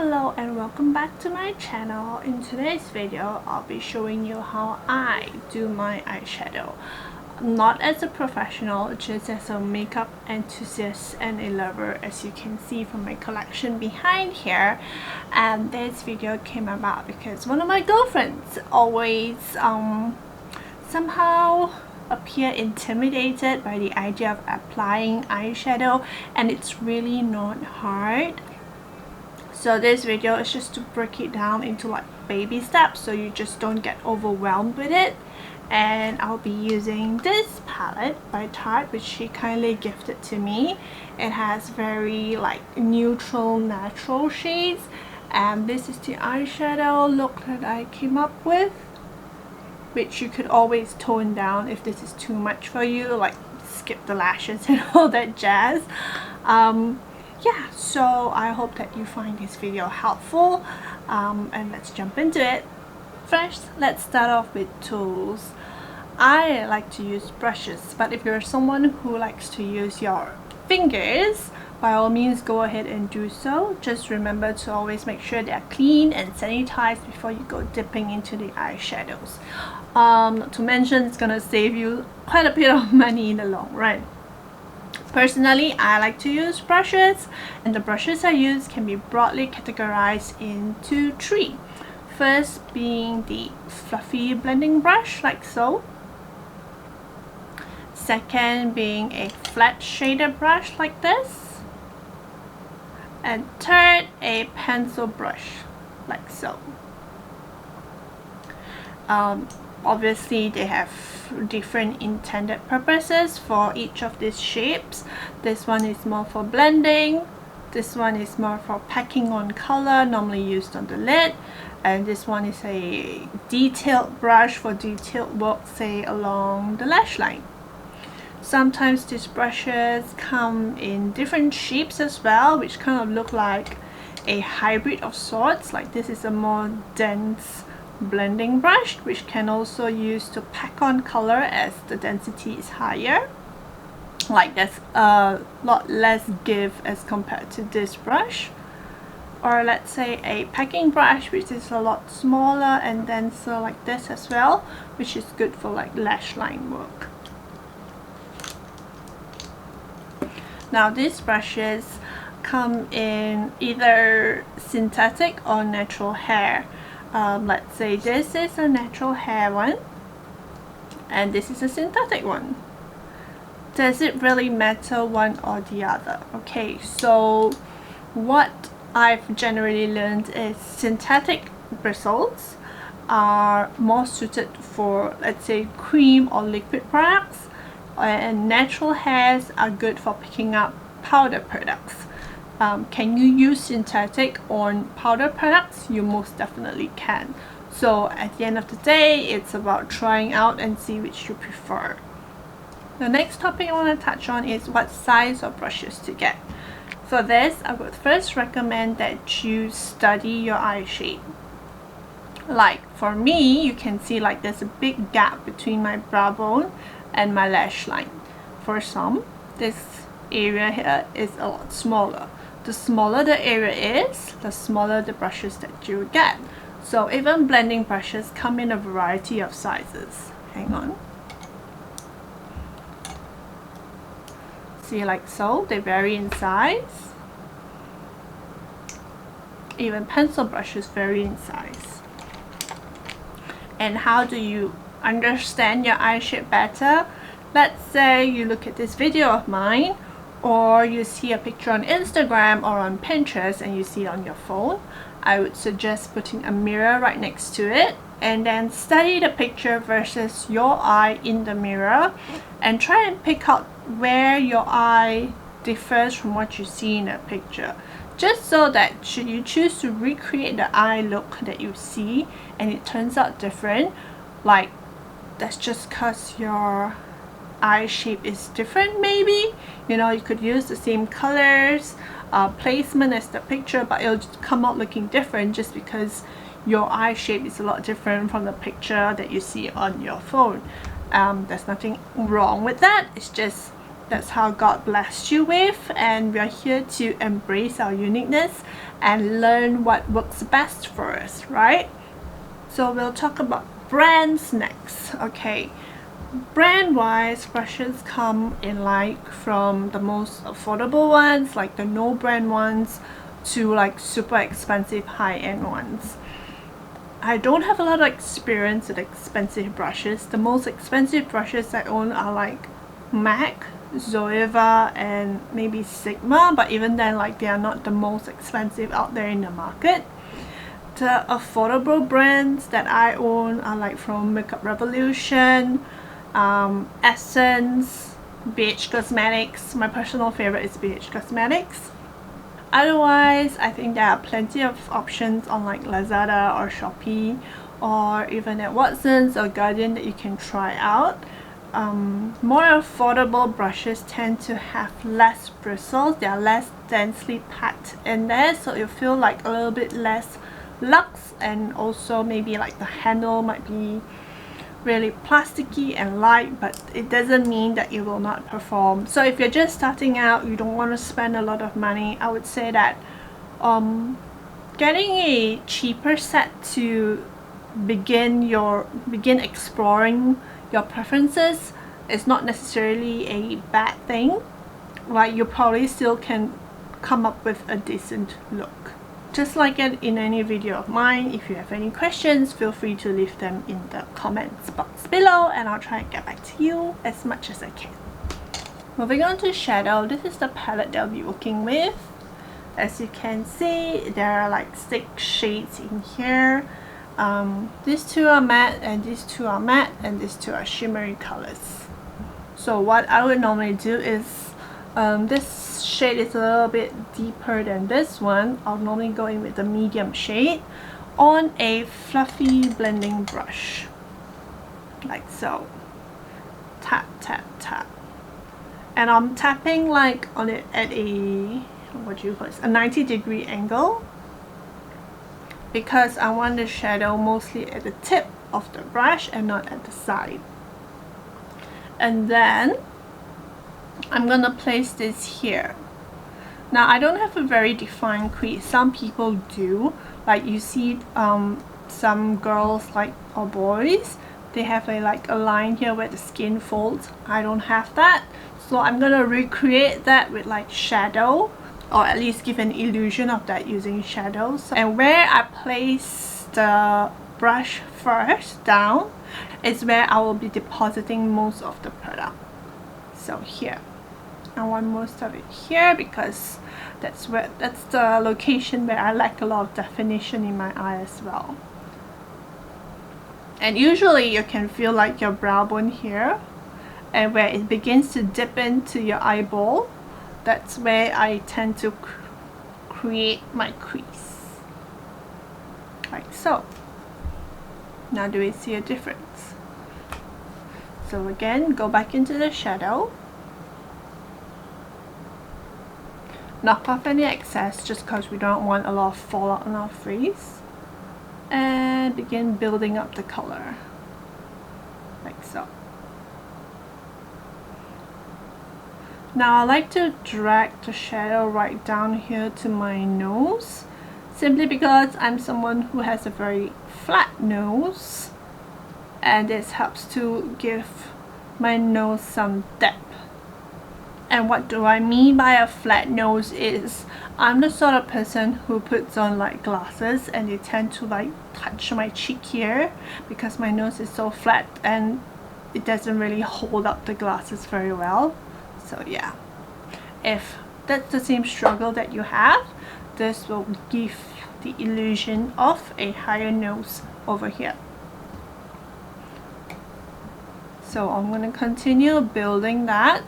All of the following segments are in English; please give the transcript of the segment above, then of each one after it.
Hello and welcome back to my channel. In today's video, I'll be showing you how I do my eyeshadow. Not as a professional, just as a makeup enthusiast and a lover, as you can see from my collection behind here. And this video came about because one of my girlfriends always somehow appear intimidated by the idea of applying eyeshadow, and it's really not hard. So this video is just to break it down into like baby steps so you just don't get overwhelmed with it. And I'll be using this palette by Tarte, which she kindly gifted to me. It has very like neutral, natural shades, and this is the eyeshadow look that I came up with, which you could always tone down if this is too much for you, like skip the lashes and all that jazz. Yeah, so I hope that you find this video helpful, and let's jump into it. First, let's start off with tools. I like to use brushes, but if you're someone who likes to use your fingers, by all means go ahead and do so. Just remember to always make sure they are clean and sanitized before you go dipping into the eyeshadows. Not to mention, it's gonna save you quite a bit of money in the long run. Personally, I like to use brushes, and the brushes I use can be broadly categorized into three. First being the fluffy blending brush, like so. Second being a flat shader brush like this. And third, a pencil brush like so. Obviously they have different intended purposes for each of these shapes. This one is more for blending, this one is more for packing on color, normally used on the lid, and this one is a detailed brush for detailed work, say along the lash line. Sometimes these brushes come in different shapes as well, which kind of look like a hybrid of sorts. Like this is a more dense blending brush, which can also use to pack on color as the density is higher. Like there's a lot less give as compared to this brush. Or let's say a packing brush, which is a lot smaller and denser like this as well, which is good for like lash line work. Now these brushes come in either synthetic or natural hair. Let's say this is a natural hair one and this is a synthetic one. Does it really matter one or the other? Okay, so what I've generally learned is synthetic bristles are more suited for, let's say, cream or liquid products, and natural hairs are good for picking up powder products. Can you use synthetic on powder products? You most definitely can. So at the end of the day, it's about trying out and see which you prefer. The next topic I want to touch on is what size of brushes to get. For this, I would first recommend that you study your eye shape. Like for me, you can see like there's a big gap between my brow bone and my lash line. For some, this area here is a lot smaller. The smaller the area is, the smaller the brushes that you get. So even blending brushes come in a variety of sizes. Hang on. See, like so, they vary in size. Even pencil brushes vary in size. And how do you understand your eye shape better? Let's say you look at this video of mine, or you see a picture on Instagram or on Pinterest and you see it on your phone. I would suggest putting a mirror right next to it and then study the picture versus your eye in the mirror and try and pick out where your eye differs from what you see in a picture, just so that should you choose to recreate the eye look that you see and it turns out different, like that's just because your eye shape is different. Maybe, you know, you could use the same colors, placement as the picture, but it'll just come out looking different just because your eye shape is a lot different from the picture that you see on your phone. There's nothing wrong with that. It's just That's how God blessed you with, and we are here to embrace our uniqueness and learn what works best for us, right? So we'll talk about brands next. Okay, brand wise, brushes come in like from the most affordable ones, like the no brand ones, to like super expensive high-end ones. I don't have a lot of experience with expensive brushes. The most expensive brushes I own are like MAC, Zoeva, and maybe Sigma, but even then, like, they are not the most expensive out there in the market. The affordable brands that I own are like from Makeup Revolution, Essence, BH Cosmetics. My personal favorite is BH Cosmetics. Otherwise, I think there are plenty of options on like Lazada or Shopee, or even at Watsons or Guardian that you can try out. More affordable brushes tend to have less bristles. They are less densely packed in there, so you feel like a little bit less luxe, and also maybe like the handle might be really plasticky and light, but it doesn't mean that it will not perform. So if you're just starting out, you don't want to spend a lot of money, I would say that getting a cheaper set to begin exploring your preferences is not necessarily a bad thing. Like, you probably still can come up with a decent look. Just like in any video of mine, if you have any questions, feel free to leave them in the comments box below, and I'll try and get back to you as much as I can. Moving on to shadow, this is the palette that I'll be working with. As you can see, there are like 6 shades in here. These 2 are matte, and these 2 are matte, and these 2 are shimmery colors. So what I would normally do is, this shade is a little bit deeper than this one. I'll normally go in with the medium shade on a fluffy blending brush, like so. Tap, tap, tap. And I'm tapping like on it at a, what do you call it, a 90-degree angle, because I want the shadow mostly at the tip of the brush and not at the side. And then I'm gonna place this here. Now, I don't have a very defined crease. Some people do. Like, you see some girls, like, or boys, they have like a line here where the skin folds. I don't have that, so I'm gonna recreate that with like shadow, or at least give an illusion of that using shadows. And where I place the brush first down is where I will be depositing most of the product. So here, I want most of it here, because that's the location where I like a lot of definition in my eye as well. And usually you can feel like your brow bone here, and where it begins to dip into your eyeball, that's where I tend to create my crease, like so. Now, do we see a difference? So again, go back into the shadow, knock off any excess just because we don't want a lot of fallout on our face, and begin building up the color, like so. Now, I like to drag the shadow right down here to my nose, simply because I'm someone who has a very flat nose, and this helps to give my nose some depth. And what do I mean by a flat nose is, I'm the sort of person who puts on like glasses, and they tend to like touch my cheek here, because my nose is so flat and it doesn't really hold up the glasses very well. So yeah, if that's the same struggle that you have, this will give the illusion of a higher nose over here. So I'm going to continue building that.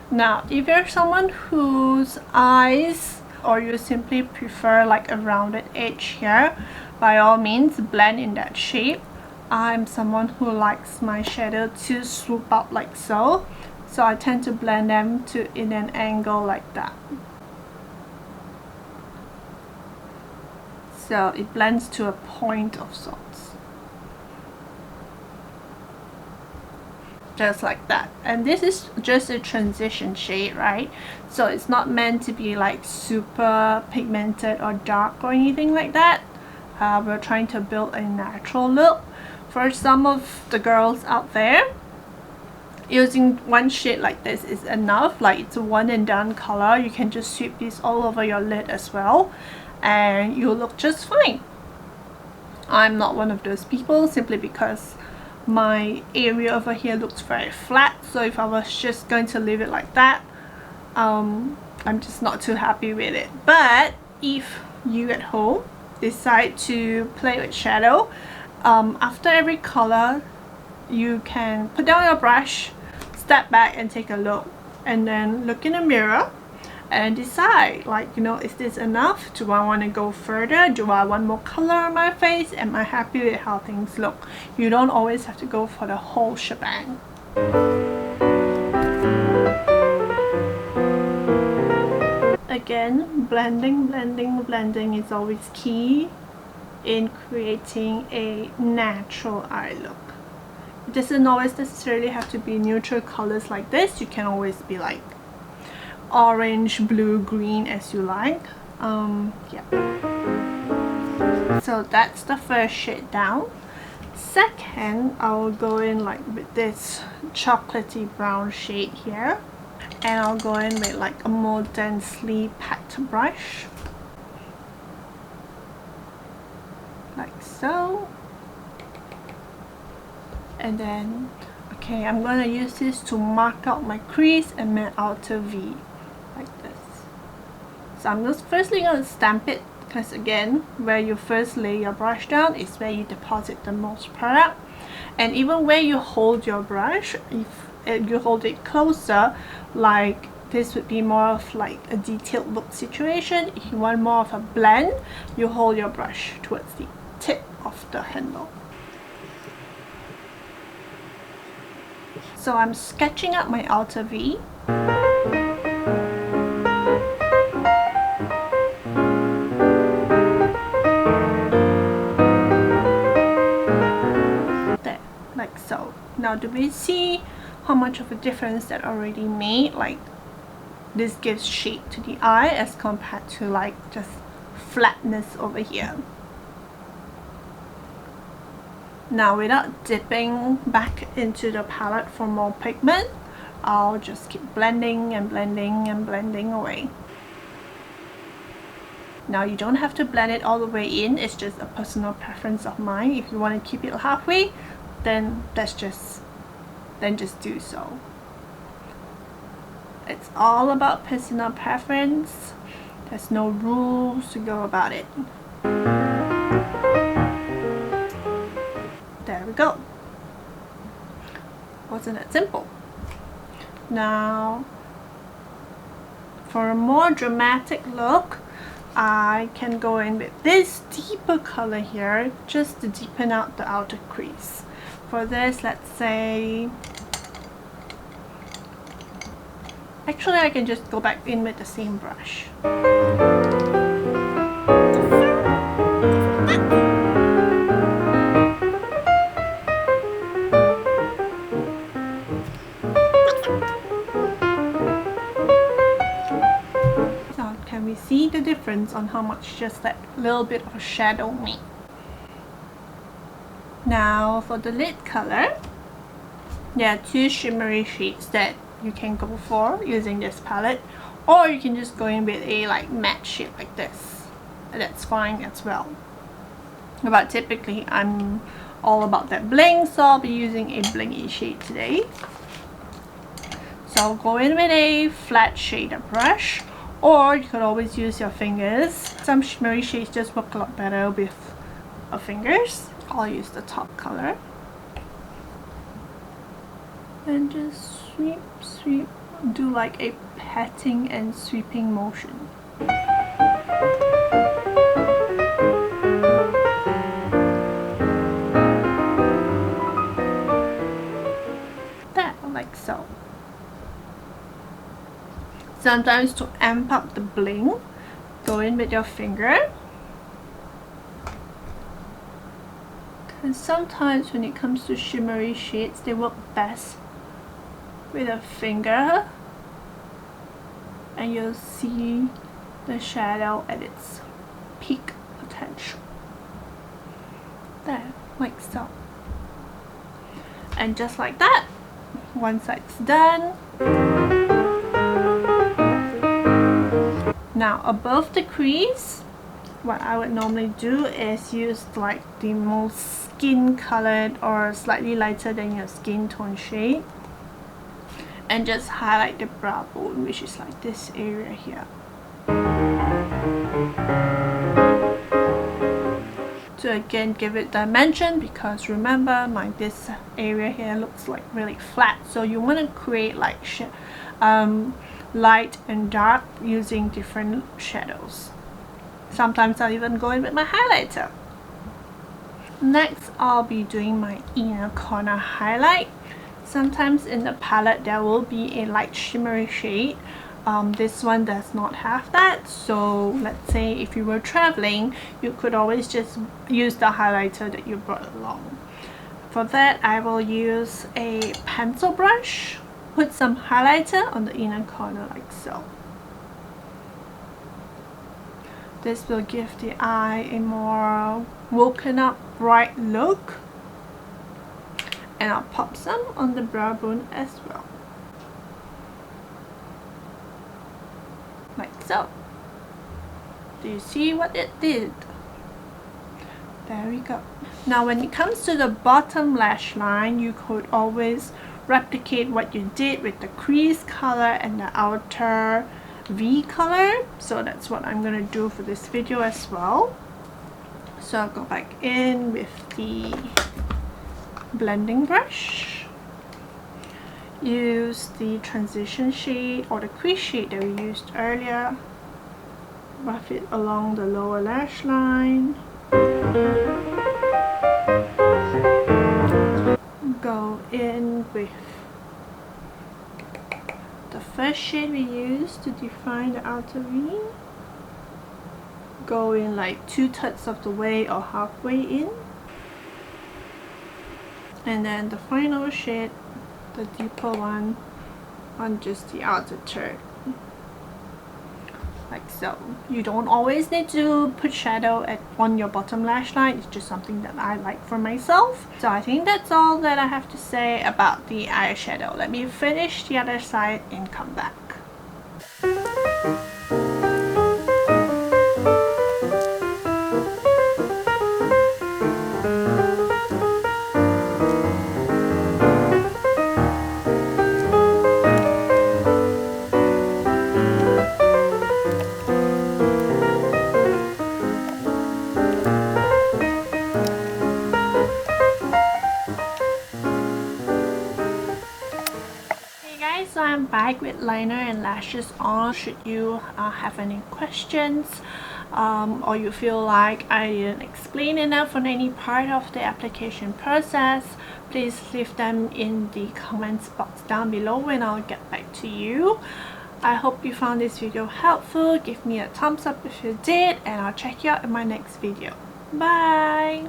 Now, if you're someone whose eyes, or you simply prefer like a rounded edge here, by all means blend in that shape. I'm someone who likes my shadow to swoop up like so, so I tend to blend them in an angle like that. So it blends to a point of sorts. just like that. And this is just a transition shade, right? So it's not meant to be like super pigmented or dark or anything like that. We're trying to build a natural look. For some of the girls out there, using one shade like this is enough. Like, it's a one and done color. You can just sweep this all over your lid as well, and you'll look just fine. I'm not one of those people, simply because my area over here looks very flat. So if I was just going to leave it like that, I'm just not too happy with it. But if you at home decide to play with shadow, after every color, you can put down your brush, step back and take a look, and then look in the mirror and decide, like, you know, is this enough? Do I want to go further? Do I want more color on my face? Am I happy with how things look? You don't always have to go for the whole shebang. Again, blending is always key in creating a natural eye look. It doesn't always necessarily have to be neutral colors like this. You can always be like orange, blue, green, as you like. Yeah. So that's the first shade down. Second, I'll go in like with this chocolatey brown shade here, and I'll go in with like a more densely packed brush, like so. And then, okay, I'm gonna use this to mark out my crease and my outer V, like this. So I'm just firstly gonna stamp it, because again, where you first lay your brush down is where you deposit the most product. And even where you hold your brush, if you hold it closer, like this would be more of like a detailed look situation. If you want more of a blend, you hold your brush towards the tip of the handle. So I'm sketching up my outer V. There, like so. Now, do we see how much of a difference that already made? Like, this gives shape to the eye as compared to like just flatness over here. Now, without dipping back into the palette for more pigment, I'll just keep blending and blending and blending away. Now, you don't have to blend it all the way in. It's just a personal preference of mine. If you want to keep it halfway, then just do so. It's all about personal preference. There's no rules to go about it. There we go. Wasn't it simple? Now, for a more dramatic look, I can go in with this deeper color here, just to deepen out the outer crease. For this, let's say, actually I can just go back in with the same brush. See the difference on how much just that little bit of a shadow made. Now for the lid color, there are two shimmery shades that you can go for using this palette, or you can just go in with a like matte shade like this. That's fine as well. But typically I'm all about that bling, so I'll be using a blingy shade today. So I'll go in with a flat shader brush, or you could always use your fingers. Some shimmery shades just work a lot better with fingers. I'll use the top color. And just sweep, sweep, do like a patting and sweeping motion. That, like so. Sometimes to amp up the bling, go in with your finger. And sometimes when it comes to shimmery shades, they work best with a finger, and you'll see the shadow at its peak potential. There, like so. And just like that, one side's done. Now above the crease, what I would normally do is use like the most skin colored or slightly lighter than your skin tone shade, and just highlight the brow bone, which is like this area here. To again give it dimension, because remember this area here looks like really flat, so you want to create like light and dark using different shadows. Sometimes I'll even go in with my highlighter. Next, I'll be doing my inner corner highlight. Sometimes in the palette there will be a light shimmery shade. This one does not have that, so let's say if you were traveling, you could always just use the highlighter that you brought along. For that, I will use a pencil brush, put some highlighter on the inner corner like so. This will give the eye a more woken up, bright look. And I'll pop some on the brow bone as well. Like so. Do you see what it did? There we go. Now when it comes to the bottom lash line, you could always replicate what you did with the crease color and the outer V color. So that's what I'm going to do for this video as well. So I'll go back in with the blending brush. Use the transition shade or the crease shade that we used earlier. Buff it along the lower lash line. Go in with the first shade we used to define the outer V. Go in like 2/3 of the way or halfway in. And then the final shade, the deeper one, on just the outer third. Like so. You don't always need to put shadow on your bottom lash line. It's just something that I like for myself. So I think that's all that I have to say about the eyeshadow. Let me finish the other side and come back. So I'm back with liner and lashes on. Should you have any questions or you feel like I didn't explain enough on any part of the application process, please leave them in the comments box down below and I'll get back to you. I hope you found this video helpful. Give me a thumbs up if you did, and I'll check you out in my next video. Bye!